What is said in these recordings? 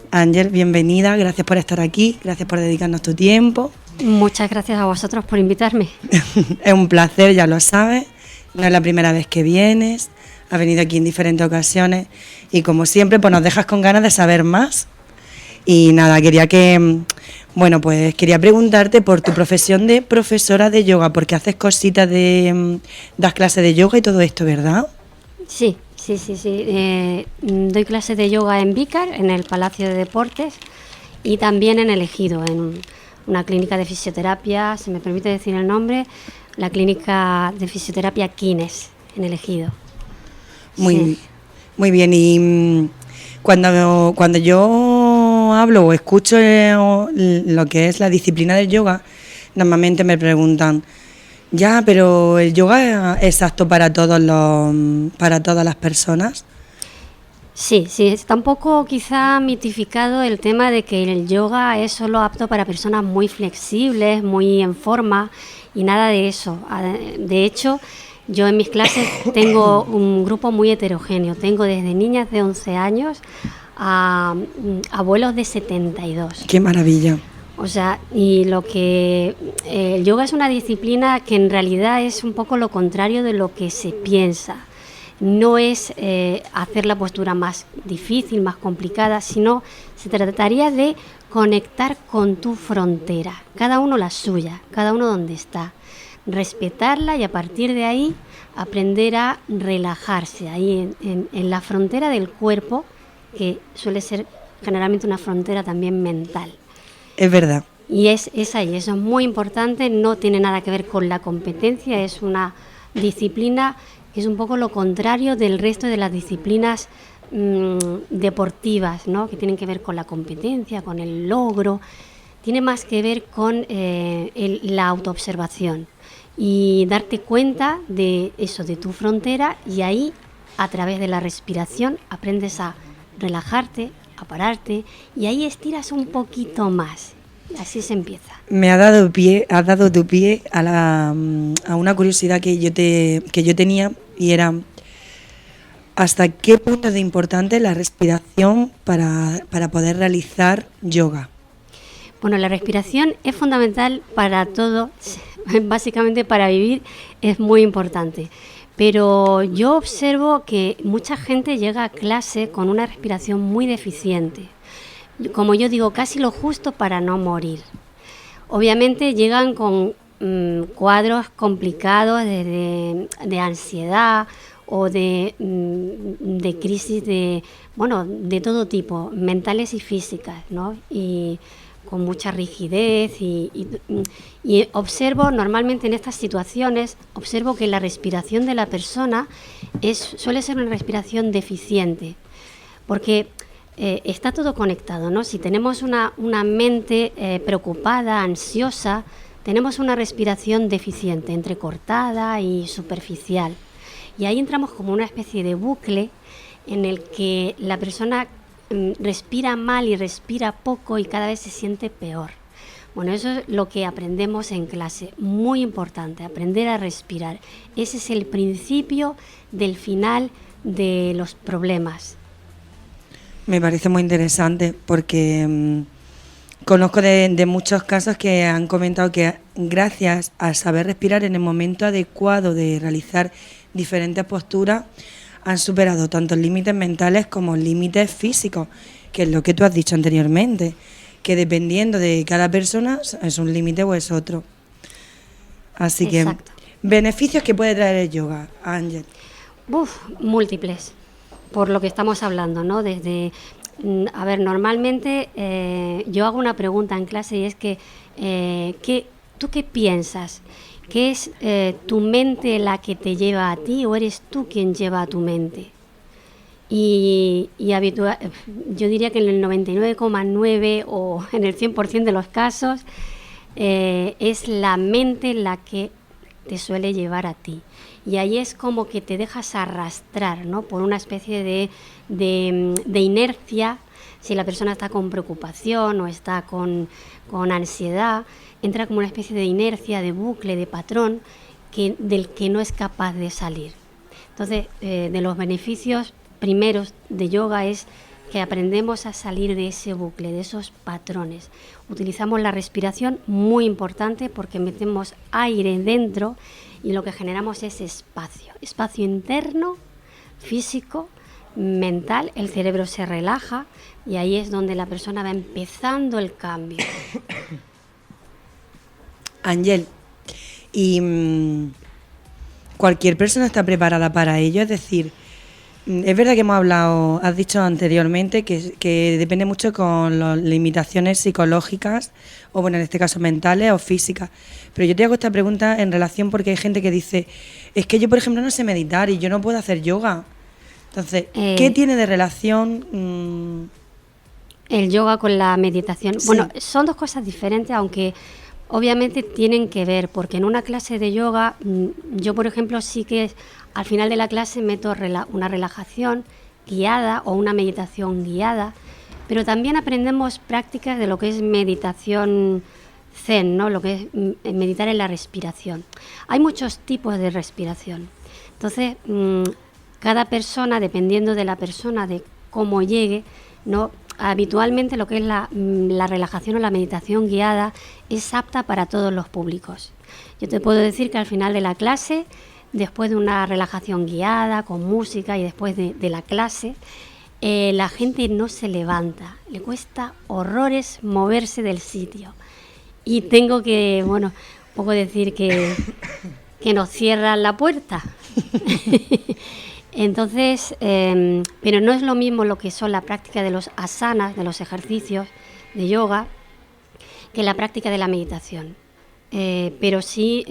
Ángel, bienvenida, gracias por estar aquí, gracias por dedicarnos tu tiempo. Muchas gracias a vosotros por invitarme. Es un placer, ya lo sabes, no es la primera vez que vienes, has venido aquí en diferentes ocasiones y como siempre pues nos dejas con ganas de saber más. Y nada, quería preguntarte por tu profesión de profesora de yoga, porque haces cositas das clases de yoga y todo esto, ¿verdad? Sí. Doy clases de yoga en Vícar, en el Palacio de Deportes, y también en El Ejido, en una clínica de fisioterapia, si me permite decir el nombre, la clínica de fisioterapia Kines, en El Ejido. Muy bien, y cuando yo hablo o escucho lo que es la disciplina del yoga, normalmente me preguntan, ya, pero ¿el yoga es apto para todas las personas? Sí, está un poco quizá mitificado el tema de que el yoga es solo apto para personas muy flexibles, muy en forma y nada de eso. De hecho, yo en mis clases tengo un grupo muy heterogéneo. Tengo desde niñas de 11 años a abuelos de 72. ¡Qué maravilla! O sea, el yoga es una disciplina que en realidad es un poco lo contrario de lo que se piensa. No es hacer la postura más difícil, más complicada, sino se trataría de conectar con tu frontera, cada uno la suya, cada uno donde está, respetarla y a partir de ahí aprender a relajarse ahí en la frontera del cuerpo, que suele ser generalmente una frontera también mental. Es verdad. Y es ahí, eso es muy importante, no tiene nada que ver con la competencia, es una disciplina que es un poco lo contrario del resto de las disciplinas deportivas, ¿no? Que tienen que ver con la competencia, con el logro, tiene más que ver con la autoobservación y darte cuenta de eso, de tu frontera, y ahí a través de la respiración aprendes a relajarte, a pararte, y ahí estiras un poquito más. Así se empieza. Has dado tu pie a una curiosidad que yo tenía, y era ¿hasta qué punto es de importante la respiración para poder realizar yoga? Bueno, la respiración es fundamental para todo, básicamente para vivir es muy importante. Pero yo observo que mucha gente llega a clase con una respiración muy deficiente. Como yo digo, casi lo justo para no morir. Obviamente llegan con cuadros complicados de ansiedad o de crisis de todo tipo, mentales y físicas, ¿no? Y con mucha rigidez y observo normalmente en estas situaciones, observo que la respiración de la persona suele ser una respiración deficiente, porque está todo conectado, ¿no? Si tenemos una mente preocupada, ansiosa, tenemos una respiración deficiente, entrecortada y superficial. Y ahí entramos como una especie de bucle en el que la persona respira mal y respira poco y cada vez se siente peor. Bueno, eso es lo que aprendemos en clase, muy importante, aprender a respirar. Ese es el principio del final de los problemas. Me parece muy interesante porque conozco de muchos casos que han comentado que gracias a saber respirar en el momento adecuado de realizar diferentes posturas han superado tanto límites mentales como límites físicos, que es lo que tú has dicho anteriormente, que dependiendo de cada persona es un límite o es otro. Así Exacto. Que, beneficios que puede traer el yoga, Ángel. Múltiples, por lo que estamos hablando, ¿no? Normalmente yo hago una pregunta en clase y es que, ¿tú qué piensas? ¿Que es tu mente la que te lleva a ti o eres tú quien lleva a tu mente? Yo diría que en el 99,9 o en el 100% de los casos es la mente la que te suele llevar a ti. Y ahí es como que te dejas arrastrar, ¿no? Por una especie de inercia. Si la persona está con preocupación o está con ansiedad, entra como una especie de inercia, de bucle, de patrón del que no es capaz de salir. Entonces, de los beneficios primeros de yoga es que aprendemos a salir de ese bucle, de esos patrones. Utilizamos la respiración, muy importante, porque metemos aire dentro y lo que generamos es espacio interno, físico, mental. El cerebro se relaja y ahí es donde la persona va empezando el cambio. Ángel, y cualquier persona está preparada para ello, es decir, es verdad que hemos hablado, has dicho anteriormente que depende mucho con las limitaciones psicológicas, o bueno, en este caso mentales o físicas, pero yo te hago esta pregunta en relación porque hay gente que dice, es que yo por ejemplo no sé meditar y yo no puedo hacer yoga. Entonces, ¿qué tiene de relación el yoga con la meditación? Sí. Bueno, son dos cosas diferentes, aunque obviamente tienen que ver, porque en una clase de yoga, yo por ejemplo sí que al final de la clase meto una relajación guiada o una meditación guiada, pero también aprendemos prácticas de lo que es meditación zen, ¿no? Lo que es meditar en la respiración. Hay muchos tipos de respiración. Entonces, cada persona, dependiendo de la persona, de cómo llegue, ¿no? Habitualmente lo que es la relajación o la meditación guiada es apta para todos los públicos. Yo te puedo decir que al final de la clase, después de una relajación guiada, con música y después de la clase, la gente no se levanta, le cuesta horrores moverse del sitio. Y tengo que, bueno, un poco decir que nos cierran la puerta. Entonces, pero no es lo mismo lo que son la práctica de los asanas, de los ejercicios de yoga, que la práctica de la meditación. Pero sí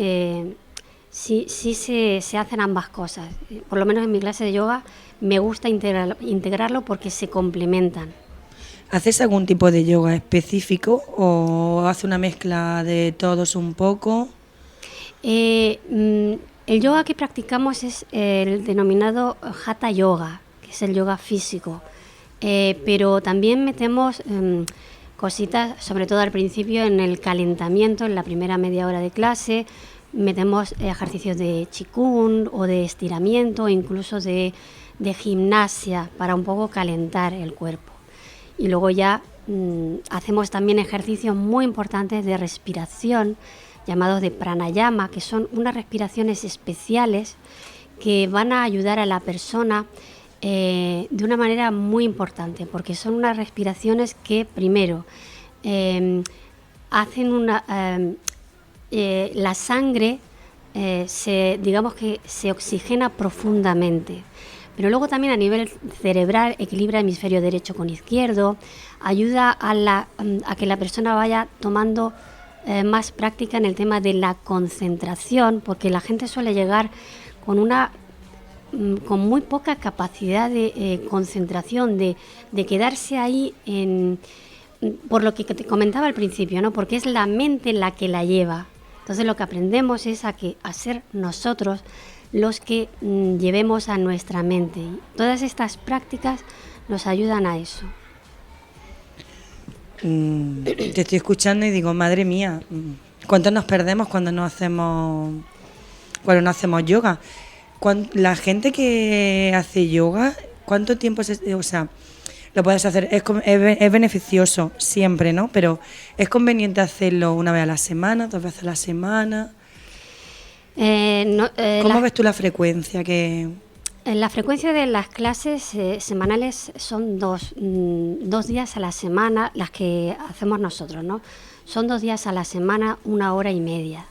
se hacen ambas cosas. Por lo menos en mi clase de yoga me gusta integrarlo porque se complementan. ¿Haces algún tipo de yoga específico o hace una mezcla de todos un poco? El yoga que practicamos es el denominado Hatha Yoga, que es el yoga físico, pero también metemos cositas, sobre todo al principio en el calentamiento, en la primera media hora de clase, metemos ejercicios de Qigong o de estiramiento, incluso de gimnasia para un poco calentar el cuerpo. Y luego ya hacemos también ejercicios muy importantes de respiración, llamados de pranayama, que son unas respiraciones especiales que van a ayudar a la persona de una manera muy importante, porque son unas respiraciones que primero hacen la sangre digamos que se oxigena profundamente, pero luego también a nivel cerebral equilibra el hemisferio derecho con izquierdo, ayuda a que la persona vaya tomando más práctica en el tema de la concentración, porque la gente suele llegar con muy poca capacidad de concentración, de quedarse ahí por lo que te comentaba al principio, ¿no? Porque es la mente la que la lleva. Entonces lo que aprendemos es a ser nosotros los que llevemos a nuestra mente. Y todas estas prácticas nos ayudan a eso. Te estoy escuchando y digo, madre mía, ¿cuánto nos perdemos cuando no hacemos yoga? La gente que hace yoga, ¿cuánto tiempo lo puedes hacer? Es beneficioso siempre, ¿no? Pero ¿es conveniente hacerlo una vez a la semana, 2 veces a la semana? ¿Cómo ves tú la frecuencia que...? La frecuencia de las clases semanales son dos días a la semana, las que hacemos nosotros, ¿no? Son 2 días a la semana, 1 hora y media.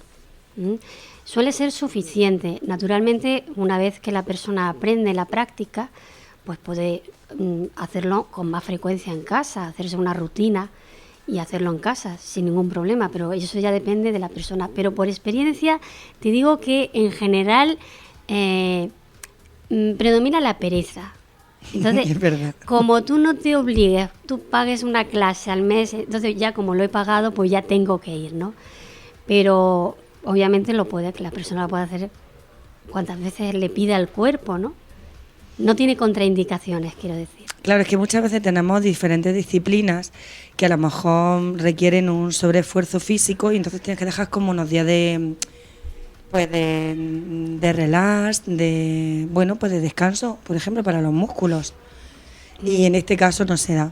Suele ser suficiente. Naturalmente, una vez que la persona aprende la práctica, pues puede hacerlo con más frecuencia en casa, hacerse una rutina y hacerlo en casa sin ningún problema, pero eso ya depende de la persona. Pero por experiencia te digo que en general predomina la pereza. Entonces, es verdad. Como tú no te obligues, tú pagues una clase al mes, entonces ya como lo he pagado, pues ya tengo que ir, ¿no? Pero obviamente la persona lo puede hacer cuantas veces le pida el cuerpo, ¿no? No tiene contraindicaciones, quiero decir. Claro, es que muchas veces tenemos diferentes disciplinas que a lo mejor requieren un sobreesfuerzo físico y entonces tienes que dejar como unos días de relax, de descanso, por ejemplo, para los músculos. y en este caso no se da.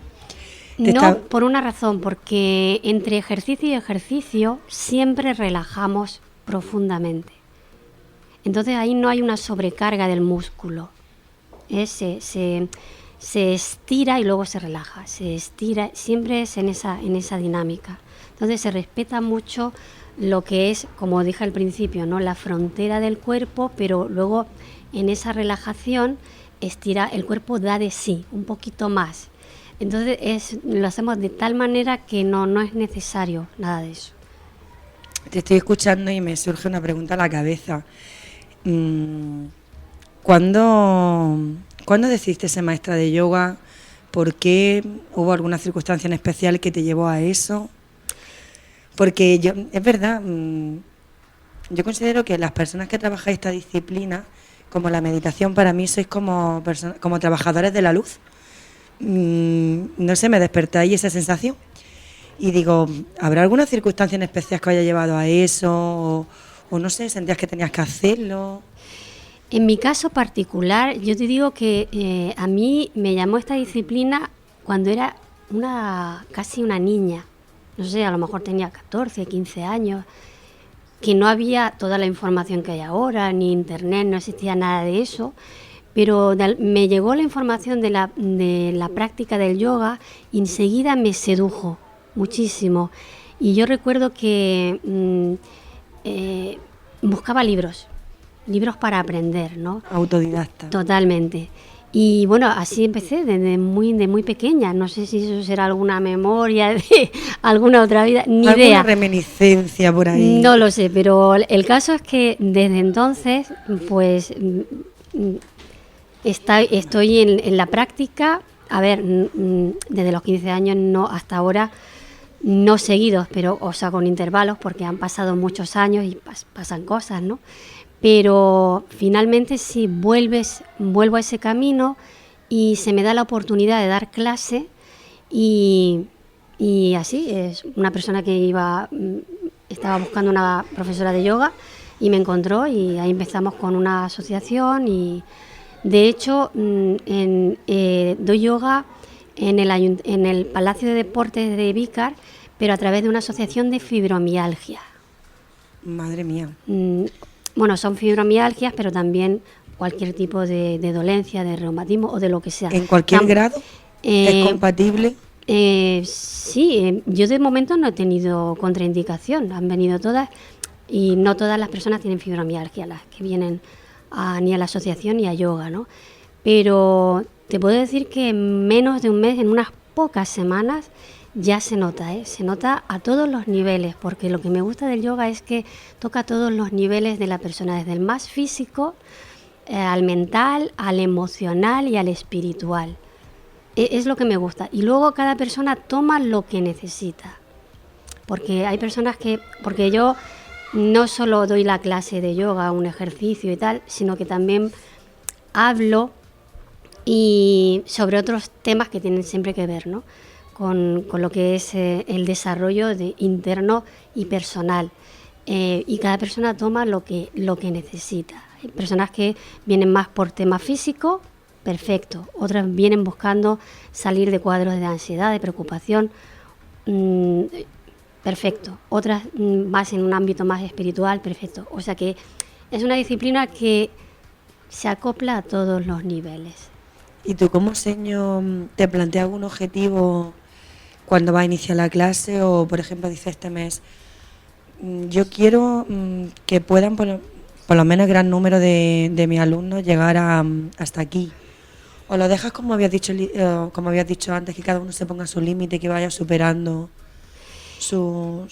No, por una razón, porque entre ejercicio y ejercicio siempre relajamos profundamente. Entonces ahí no hay una sobrecarga del músculo. Se estira y luego se relaja, se estira, siempre es en esa dinámica. Entonces se respeta mucho lo que es, como dije al principio, ¿no?, la frontera del cuerpo, pero luego en esa relajación estira, el cuerpo da de sí un poquito más. Entonces lo hacemos de tal manera que no es necesario nada de eso. Te estoy escuchando y me surge una pregunta a la cabeza. ¿Cuándo decidiste ser maestra de yoga? ¿Por qué? ¿Hubo alguna circunstancia en especial que te llevó a eso? Porque es verdad, yo considero que las personas que trabajáis esta disciplina, como la meditación, para mí sois como trabajadores de la luz. No sé, me despertáis esa sensación. Y digo, ¿habrá alguna circunstancia en especial que haya llevado a eso? O no sé, ¿sentías que tenías que hacerlo? En mi caso particular, yo te digo que a mí me llamó esta disciplina cuando era casi una niña. No sé, a lo mejor tenía 14, 15 años, que no había toda la información que hay ahora, ni internet, no existía nada de eso, pero me llegó la información de la práctica del yoga y enseguida me sedujo muchísimo. Y yo recuerdo que buscaba libros para aprender, ¿no? Autodidacta. Totalmente. Y bueno, así empecé desde muy pequeña. No sé si eso será alguna memoria de alguna otra vida, ni ¿Alguna idea. reminiscencia por ahí? No lo sé, pero el caso es que desde entonces, pues estoy en la práctica. A ver, desde los 15 años no hasta ahora, no seguidos, pero o sea, con intervalos, porque han pasado muchos años y pasan cosas, ¿no? Pero finalmente sí vuelvo a ese camino y se me da la oportunidad de dar clase y así es una persona que estaba buscando una profesora de yoga y me encontró y ahí empezamos con una asociación y de hecho doy yoga en el Palacio de Deportes de Vícar, pero a través de una asociación de fibromialgia. Madre mía. Bueno, son fibromialgias, pero también cualquier tipo de dolencia, de reumatismo o de lo que sea. ¿En cualquier grado? ¿Es compatible? Sí, yo de momento no he tenido contraindicación, han venido todas y no todas las personas tienen fibromialgia, las que vienen ni a la asociación ni a yoga, ¿no? Pero te puedo decir que en menos de un mes, en unas pocas semanas, ya se nota a todos los niveles, porque lo que me gusta del yoga es que toca todos los niveles de la persona, desde el más físico, al mental, al emocional y al espiritual. Es lo que me gusta. Y luego cada persona toma lo que necesita, porque hay personas porque yo no solo doy la clase de yoga, un ejercicio y tal, sino que también hablo y sobre otros temas que tienen siempre que ver, ¿no?, con lo que es el desarrollo interno y personal. Y cada persona toma lo que necesita. Hay personas que vienen más por tema físico, perfecto. Otras vienen buscando salir de cuadros de ansiedad, de preocupación, perfecto. Otras más en un ámbito más espiritual, perfecto. O sea que es una disciplina que se acopla a todos los niveles. ¿Y tú como seño te planteas algún objetivo cuando vas a iniciar la clase? O, por ejemplo, dices este mes, yo quiero que puedan, por lo menos gran número de mis alumnos, llegar hasta aquí. ¿O lo dejas como habías dicho antes, que cada uno se ponga su límite, que vaya superando su...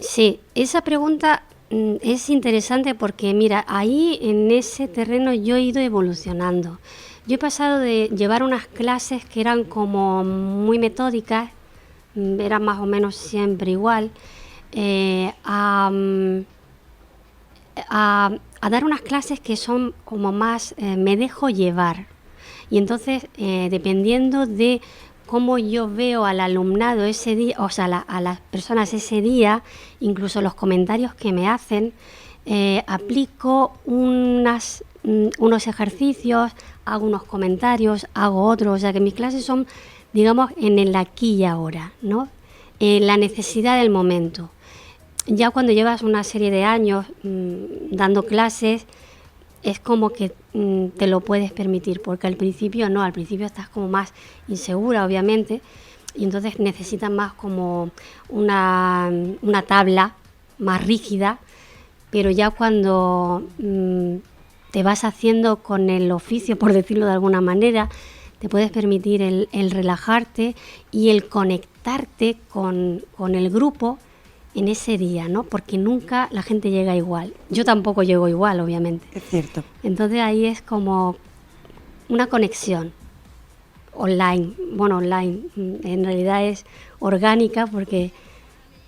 Sí, esa pregunta es interesante porque, mira, ahí en ese terreno yo he ido evolucionando. Yo he pasado de llevar unas clases que eran como muy metódicas, eran más o menos siempre igual, a dar unas clases que son como más, me dejo llevar. Y entonces, dependiendo de cómo yo veo al alumnado ese día, o sea, a las personas ese día, incluso los comentarios que me hacen, aplico unos ejercicios, hago unos comentarios, hago otros, o sea que mis clases son, digamos, en el aquí y ahora, ¿no? La necesidad del momento. Ya cuando llevas una serie de años dando clases, es como que te lo puedes permitir, porque al principio no, al principio estás como más insegura, obviamente, y entonces necesitas más como una tabla más rígida, pero ya cuando te vas haciendo con el oficio, por decirlo de alguna manera, te puedes permitir el relajarte y el conectarte con el grupo en ese día, ¿no? Porque nunca la gente llega igual. Yo tampoco llego igual, obviamente. Es cierto. Entonces ahí es como una conexión online. Bueno, online en realidad es orgánica porque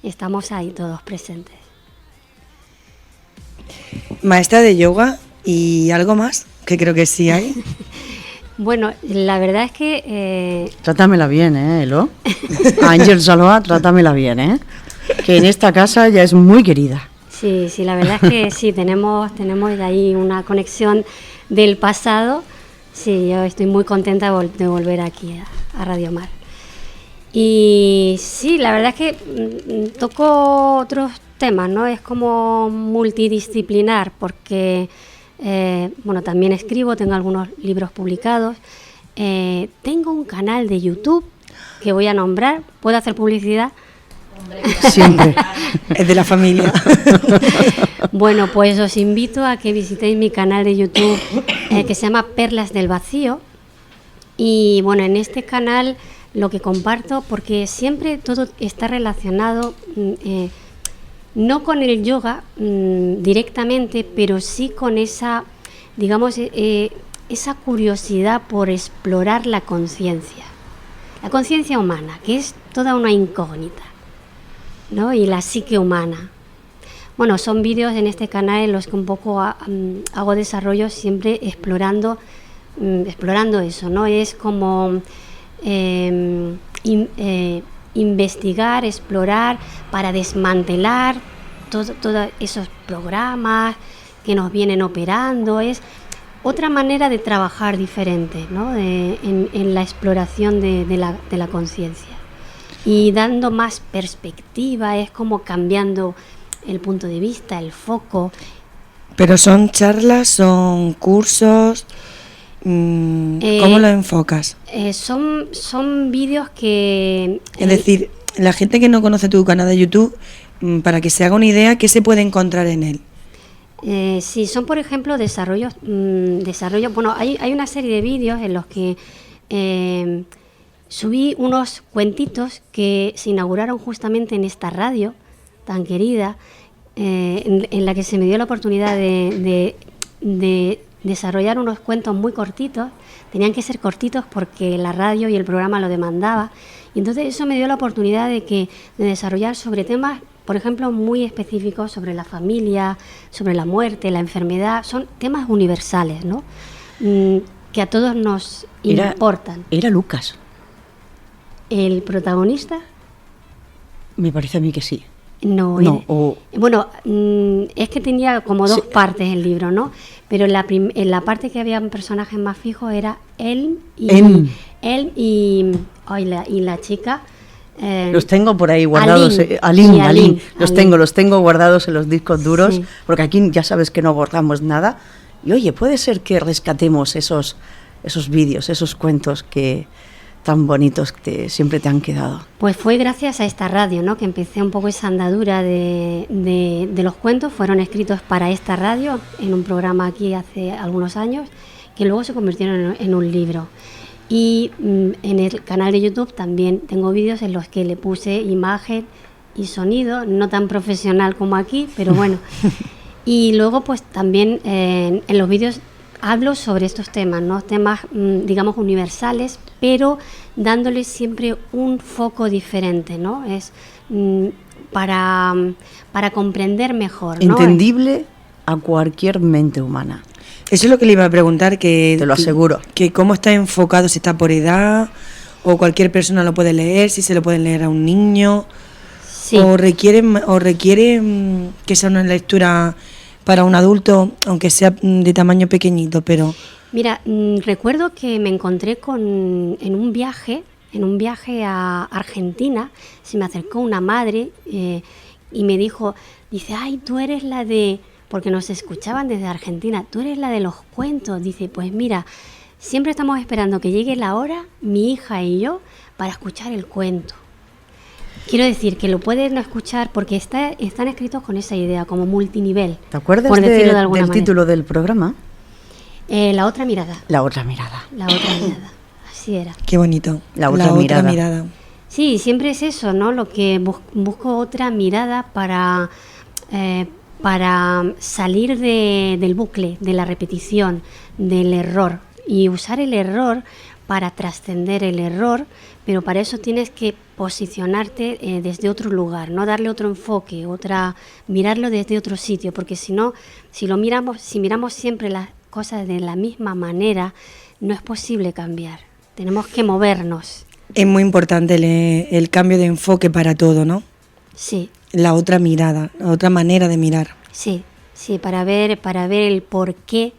estamos ahí todos presentes. Maestra de yoga y algo más, que creo que sí hay. Bueno, la verdad es que... Trátamela bien, Elo. Ángel Saloa, trátamela bien, que en esta casa ya es muy querida. Sí, la verdad es que sí, tenemos ahí una conexión del pasado. Sí, yo estoy muy contenta de volver aquí a Radio Mar. Y sí, la verdad es que toco otros temas, ¿no? Es como multidisciplinar porque, bueno, también escribo, tengo algunos libros publicados. Tengo un canal de YouTube que voy a nombrar. ¿Puedo hacer publicidad? Siempre. Es de la familia. Bueno, pues os invito a que visitéis mi canal de YouTube que se llama Perlas del Vacío. Y bueno, en este canal lo que comparto, porque siempre todo está relacionado, no con el yoga directamente, pero sí con esa, digamos, esa curiosidad por explorar la conciencia humana, que es toda una incógnita, ¿no? Y la psique humana. Bueno, son vídeos en este canal en los que un poco hago desarrollo siempre explorando eso, ¿no? Es como investigar, explorar para desmantelar todos esos programas que nos vienen operando. Es otra manera de trabajar diferente, ¿no? En la exploración de la conciencia. Y dando más perspectiva, es como cambiando el punto de vista, el foco. Pero son charlas, son cursos, ¿cómo lo enfocas? Son vídeos que... Es decir, la gente que no conoce tu canal de YouTube, para que se haga una idea, ¿qué se puede encontrar en él? Sí, son por ejemplo desarrollo. Bueno, hay una serie de vídeos en los que subí unos cuentitos que se inauguraron justamente en esta radio tan querida, en la que se me dio la oportunidad de desarrollar unos cuentos muy cortitos. Tenían que ser cortitos porque la radio y el programa lo demandaba, y entonces eso me dio la oportunidad de desarrollar sobre temas, por ejemplo, muy específicos sobre la familia, sobre la muerte, la enfermedad. Son temas universales, ¿no? Que a todos nos importan. Era Lucas. ¿El protagonista? Me parece a mí que sí. No. Bueno, es que tenía como dos partes el libro, ¿no? Pero en la parte que había un personaje más fijo era él y la chica. Los tengo por ahí guardados. Aline. Los tengo guardados en los discos duros, sí. Porque aquí ya sabes que no borramos nada. Y oye, puede ser que rescatemos esos vídeos, esos cuentos que tan bonitos que siempre te han quedado. Pues fue gracias a esta radio, ¿no?, que empecé un poco esa andadura de los cuentos. Fueron escritos para esta radio en un programa aquí hace algunos años, que luego se convirtieron en un libro. Y en el canal de YouTube también tengo vídeos en los que le puse imagen y sonido, no tan profesional como aquí, pero bueno. Y luego pues también en los vídeos hablo sobre estos temas, ¿no? Temas, digamos, universales, pero dándoles siempre un foco diferente, ¿no? Es para comprender mejor, ¿no? Entendible a cualquier mente humana. Eso es lo que le iba a preguntar, que te lo aseguro. Que cómo está enfocado, si está por edad, o cualquier persona lo puede leer, si se lo pueden leer a un niño, sí. o requiere que sea una lectura para un adulto, aunque sea de tamaño pequeñito, pero... Mira, recuerdo que me encontré en un viaje a Argentina, se me acercó una madre y me dijo, dice, ay, tú eres la de... Porque nos escuchaban desde Argentina, tú eres la de los cuentos. Dice, pues mira, siempre estamos esperando que llegue la hora, mi hija y yo, para escuchar el cuento. Quiero decir que lo pueden escuchar porque están escritos con esa idea, como multinivel. ¿Te acuerdas del título del programa? La otra mirada. La otra mirada. La otra mirada, así era. Qué bonito. La otra mirada. Sí, siempre es eso, ¿no? Lo que busco otra mirada para salir del bucle, de la repetición, del error. Y usar el error para trascender el error, pero para eso tienes que posicionarte desde otro lugar, no darle otro enfoque, mirarlo desde otro sitio, porque si no, si miramos siempre las cosas de la misma manera, no es posible cambiar. Tenemos que movernos. Es muy importante el cambio de enfoque para todo, ¿no? Sí. La otra mirada, la otra manera de mirar. Sí, para ver el por qué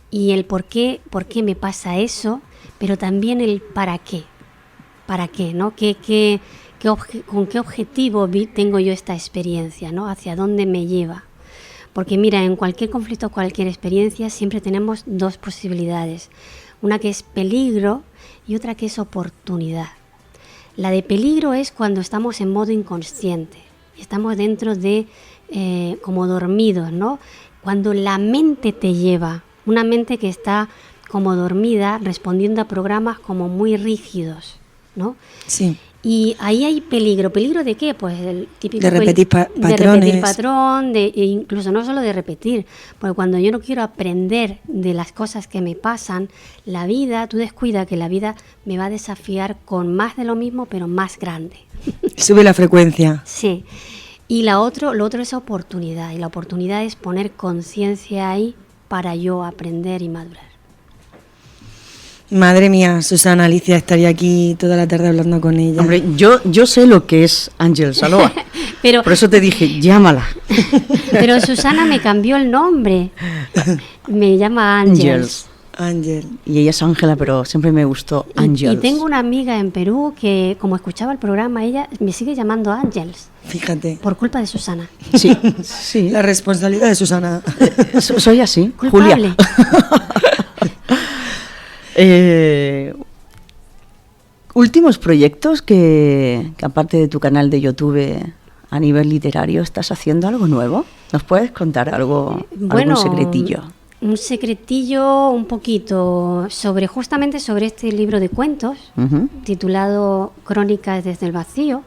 y el por qué me pasa eso, pero también el para qué, ¿no? ¿Con qué objetivo tengo yo esta experiencia, ¿no? ¿Hacia dónde me lleva? Porque mira, en cualquier conflicto, cualquier experiencia, siempre tenemos dos posibilidades. Una que es peligro y otra que es oportunidad. La de peligro es cuando estamos en modo inconsciente, estamos dentro de como dormidos, ¿no? Cuando la mente te lleva, una mente que está como dormida, respondiendo a programas como muy rígidos, ¿no? Sí. Y ahí hay peligro. ¿Peligro de qué? Pues el típico... De repetir patrones. De repetir patrón, incluso no solo de repetir, porque cuando yo no quiero aprender de las cosas que me pasan, la vida, tú descuida que la vida me va a desafiar con más de lo mismo, pero más grande. Sube la frecuencia. Sí. Y lo otro es oportunidad, y la oportunidad es poner conciencia ahí para yo aprender y madurar. Madre mía, Susana Alicia, estaría aquí toda la tarde hablando con ella. Hombre, yo sé lo que es Ángel Saloa, pero por eso te dije, llámala. Pero Susana me cambió el nombre, me llama Ángels. Ángel. Y ella es Ángela, pero siempre me gustó Ángels. Y tengo una amiga en Perú que, como escuchaba el programa, ella me sigue llamando Ángels. Fíjate. Por culpa de Susana. Sí, sí. La responsabilidad de Susana. Soy así, culpable. Julia. Últimos proyectos que aparte de tu canal de YouTube a nivel literario, ¿estás haciendo algo nuevo? ¿Nos puedes contar algo, algún secretillo? Un secretillo un poquito justamente sobre este libro de cuentos, titulado Crónicas desde el vacío,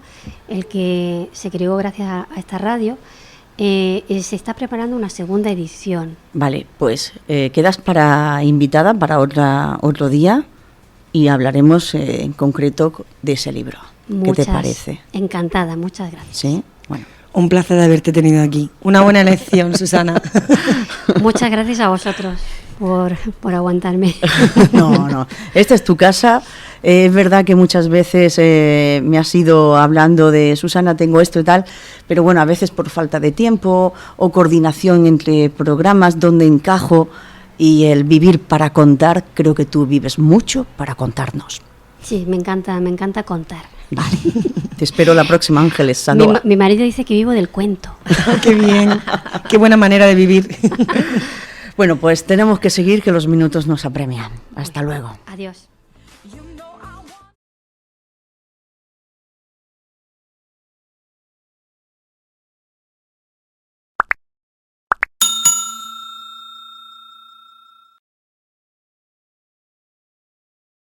el que se creó gracias a esta radio. Se está preparando una segunda edición. Vale, pues quedas invitada para otro día y hablaremos en concreto de ese libro. ¿Qué te parece? Encantada, muchas gracias. Sí, bueno. Un placer de haberte tenido aquí. Una buena elección, Susana. Muchas gracias a vosotros por aguantarme. No, esta es tu casa. Es verdad que muchas veces me has ido hablando de Susana, tengo esto y tal, pero bueno, a veces por falta de tiempo o coordinación entre programas donde encajo y el vivir para contar, creo que tú vives mucho para contarnos. Sí, me encanta contar. Vale. Te espero la próxima, Ángeles Saloa. Mi marido dice que vivo del cuento. Qué bien, qué buena manera de vivir. Bueno, pues tenemos que seguir, que los minutos nos apremian. Hasta luego. Adiós.